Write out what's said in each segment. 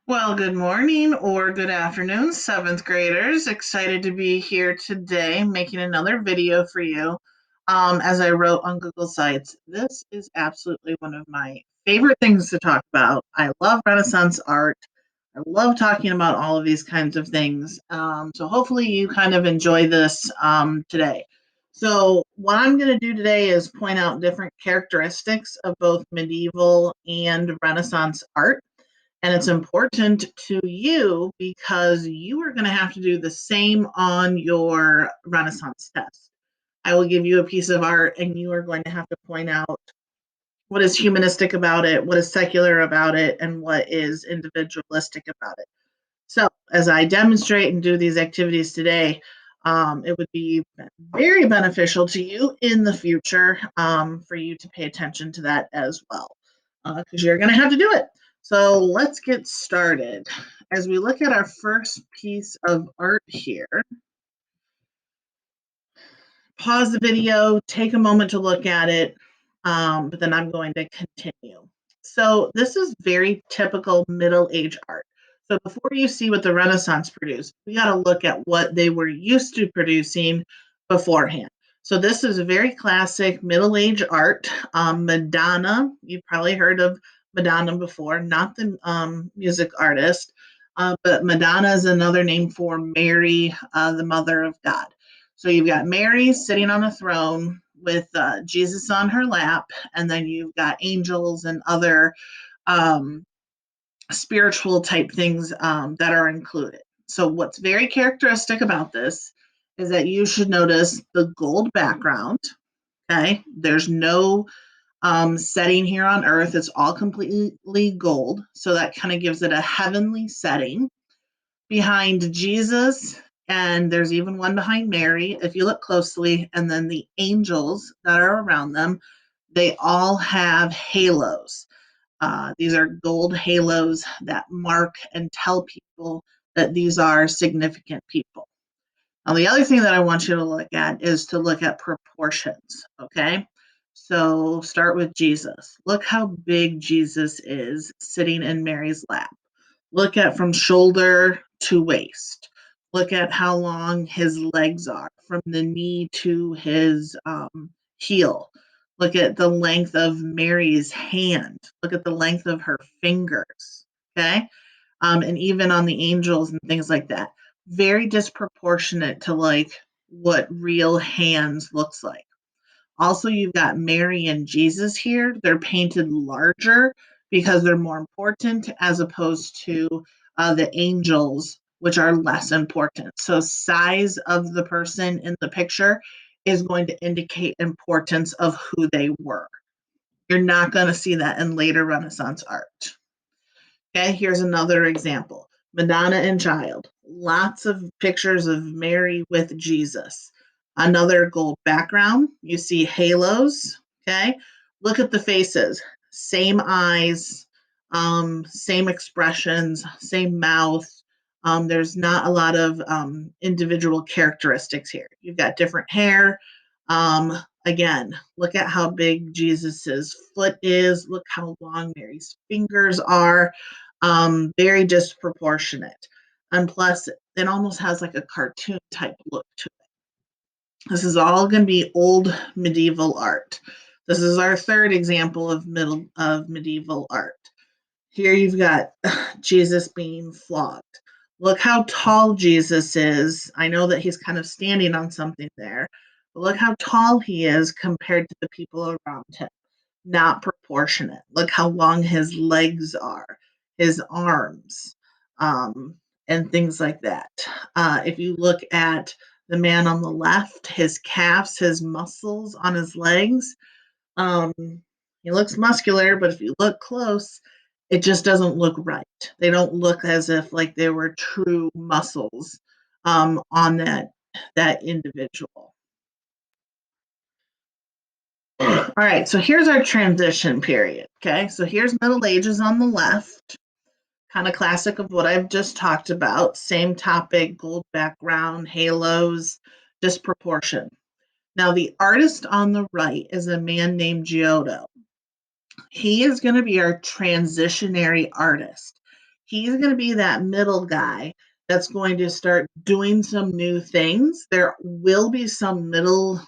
Well, good morning or good afternoon, seventh graders. Excited to be here today making another video for you. As I wrote on Google Sites, this is absolutely one of my favorite things to talk about. I love Renaissance art. I love talking about all of these kinds of things. So hopefully you kind of enjoy this today. So what I'm going to do today is point out different characteristics of both medieval and Renaissance art, and it's important to you because you are going to have to do the same on your Renaissance test. I will give you a piece of art, and you are going to have to point out what is humanistic about it, what is secular about it, and what is individualistic about it. So, as I demonstrate and do these activities today, it would be very beneficial to you in the future for you to pay attention to that as well, because you're going to have to do it. So, let's get started. As we look at our first piece of art here, pause the video, take a moment to look at it, but then I'm going to continue. So, this is very typical Middle Age art. So, before you see what the Renaissance produced, we got to look at what they were used to producing beforehand. So, this is a very classic Middle Age art. Madonna, you've probably heard of Madonna before, not the music artist, but Madonna is another name for Mary, the Mother of God. So you've got Mary sitting on a throne with Jesus on her lap, and then you've got angels and other um, spiritual type things that are included. So, what's very characteristic about this is that you should notice the gold background. Okay, there's no setting here on earth, it's all completely gold. So, that kind of gives it a heavenly setting behind Jesus, and there's even one behind Mary, if you look closely, and then the angels that are around them, they all have halos. These are gold halos that mark and tell people that these are significant people. Now, the other thing that I want you to look at is to look at proportions, okay? So start with Jesus. Look how big Jesus is sitting in Mary's lap. Look at from shoulder to waist. Look at how long his legs are from the knee to his heel. Look at the length of Mary's hand. Look at the length of her fingers. Okay. And even on the angels and things like that. Very disproportionate to like what real hands looks like. Also, you've got Mary and Jesus here. They're painted larger because they're more important as opposed to the angels, which are less important. So, size of the person in the picture is going to indicate importance of who they were. You're not going to see that in later Renaissance art. Okay, here's another example. Madonna and Child. Lots of pictures of Mary with Jesus. Another gold background. You see halos. Okay, look at the faces. Same eyes, same expressions, same mouth. There's not a lot of individual characteristics here. You've got different hair. Again, look at how big Jesus's foot is. Look how long Mary's fingers are, very disproportionate. And plus, it almost has like a cartoon type look to it. This is all going to be old medieval art. This is our third example of medieval art. Here you've got Jesus being flogged. Look how tall Jesus is. I know that he's kind of standing on something there, but look how tall he is compared to the people around him. Not proportionate. Look how long his legs are, his arms, and things like that. If you look at the man on the left, his calves, his muscles on his legs, um, he looks muscular, but if you look close, it just doesn't look right. They don't look as if like they were true muscles on that individual. All right, so here's our transition period. Okay, so here's Middle Ages on the left, kind of classic of what I've just talked about. Same topic, gold background, halos, disproportion. Now, the artist on the right is a man named Giotto. He is going to be our transitionary artist. He's going to be that middle guy that's going to start doing some new things. There will be some middle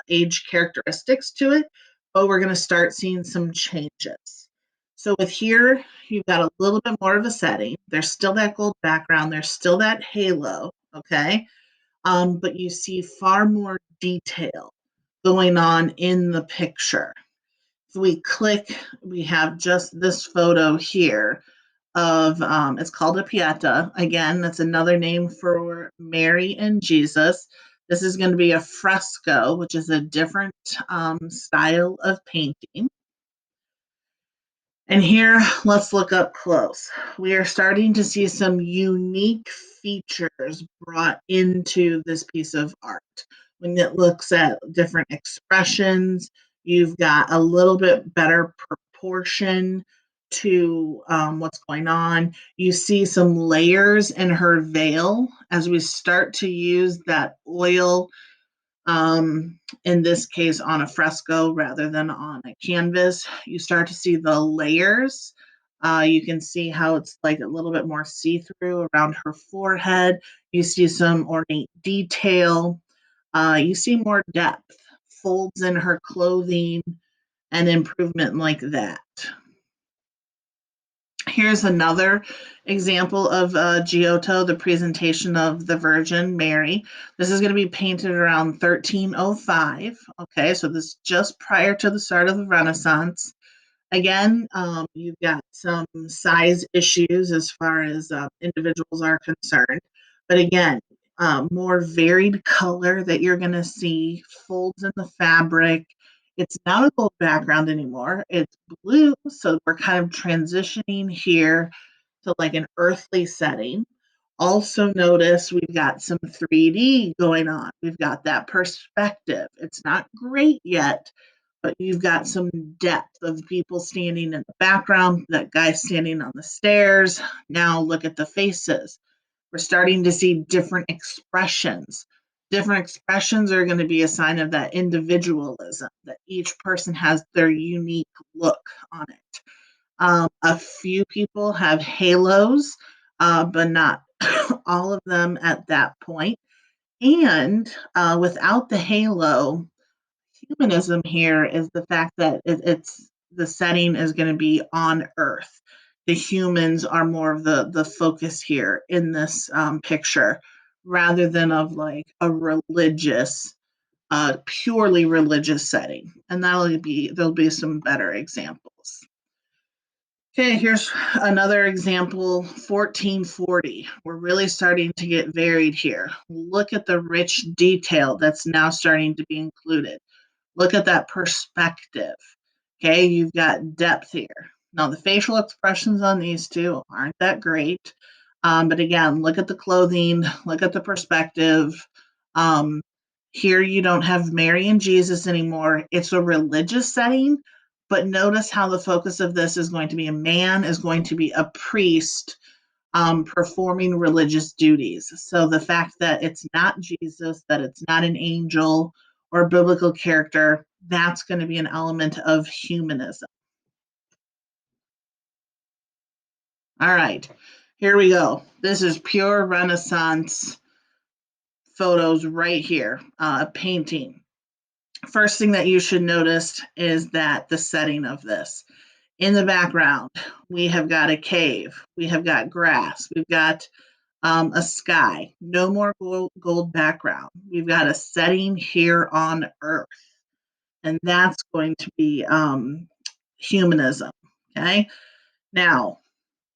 age characteristics to it, but we're going to start seeing some changes. So with here, you've got a little bit more of a setting. There's still that gold background. There's still that halo, okay? But you see far more detail going on in the picture. If we click, we have just this photo here of it's called a pieta. Again, that's another name for Mary and Jesus. This is going to be a fresco, which is a different style of painting. And here, let's look up close. We are starting to see some unique features brought into this piece of art. When it looks at different expressions, you've got a little bit better proportion to what's going on. You see some layers in her veil as we start to use that oil in this case on a fresco rather than on a canvas. You start to see the layers. You can see how it's like a little bit more see-through around her forehead. You see some ornate detail. You see more depth, folds in her clothing, and improvement like that. Here's another example of Giotto, the presentation of the Virgin Mary. This is going to be painted around 1305. Okay, so this is just prior to the start of the Renaissance. Again, you've got some size issues as far as individuals are concerned. But again, more varied color that you're going to see, folds in the fabric. It's not a gold background anymore. It's blue. So we're kind of transitioning here to like an earthly setting. Also notice we've got some 3D going on. We've got that perspective. It's not great yet, but you've got some depth of people standing in the background, that guy standing on the stairs. Now look at the faces. We're starting to see different expressions. Different expressions are going to be a sign of that individualism, that each person has their unique look on it. A few people have halos, but not all of them at that point. And without the halo, humanism here is the fact that it's the setting is going to be on Earth. The humans are more of the focus here in this picture, rather than of like a religious, purely religious setting. And there'll be some better examples. Okay, here's another example, 1440. We're really starting to get varied here. Look at the rich detail that's now starting to be included. Look at that perspective. Okay, you've got depth here. Now, the facial expressions on these two aren't that great. But again, look at the clothing, look at the perspective. Um, Here, you don't have Mary and Jesus anymore. It's a religious setting, but notice how the focus of this is going to be a man, is going to be a priest performing religious duties. So the fact that it's not Jesus, that it's not an angel or a biblical character, that's going to be an element of humanism. All right, here we go. This is pure Renaissance photos right here, painting. First thing that you should notice is that the setting of this. In the background, we have got a cave, we have got grass, we've got a sky, no more gold background. We've got a setting here on Earth, and that's going to be humanism. Okay, now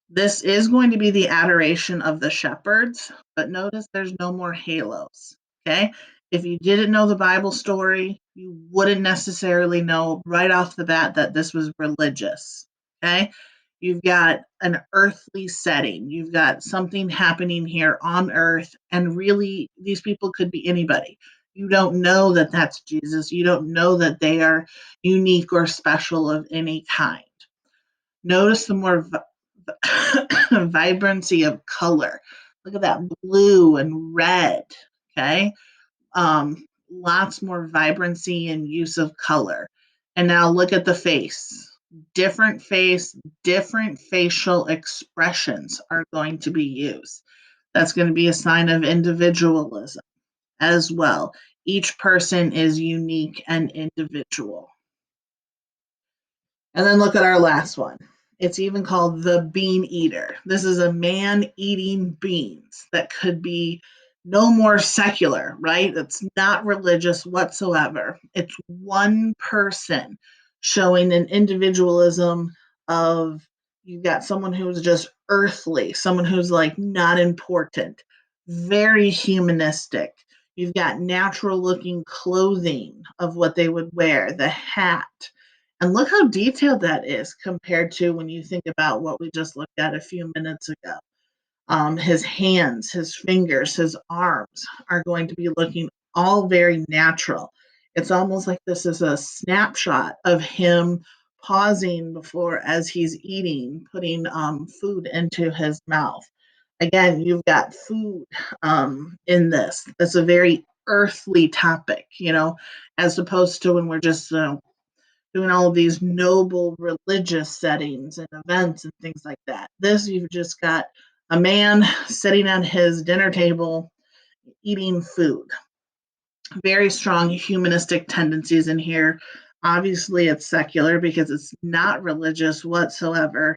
this is going to be the adoration of the shepherds, but notice there's no more halos. Okay, if you didn't know the Bible story, you wouldn't necessarily know right off the bat that this was religious. Okay, you've got an earthly setting, you've got something happening here on earth, and really, these people could be anybody. You don't know that that's Jesus, you don't know that they are unique or special of any kind. Notice the more vibrancy of color. Look at that blue and red. Okay. Lots more vibrancy and use of color. And now look at the face. different face, different facial expressions are going to be used. That's going to be a sign of individualism as well. Each person is unique and individual. And then look at our last one. It's even called the bean eater. This is a man eating beans that could be no more secular, right? It's not religious whatsoever. It's one person showing an individualism of you've got someone who's just earthly, someone who's like not important, very humanistic. You've got natural looking clothing of what they would wear, the hat, and look how detailed that is compared to when you think about what we just looked at a few minutes ago. His hands, his fingers, his arms are going to be looking all very natural. It's almost like this is a snapshot of him pausing before as he's eating, putting food into his mouth. Again, you've got food in this. It's a very earthly topic, as opposed to when we're just doing all of these noble religious settings and events and things like that. This, you've just got a man sitting at his dinner table eating food. Very strong humanistic tendencies in here. Obviously, it's secular because it's not religious whatsoever,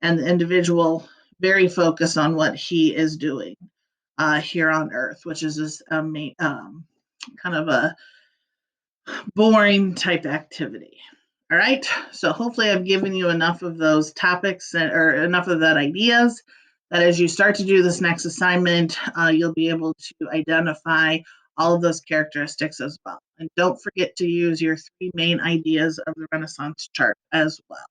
and the individual very focused on what he is doing here on Earth, which is this kind of a boring type activity. All right. So hopefully I've given you enough of those topics or enough of that ideas that as you start to do this next assignment, you'll be able to identify all of those characteristics as well. And don't forget to use your three main ideas of the Renaissance chart as well.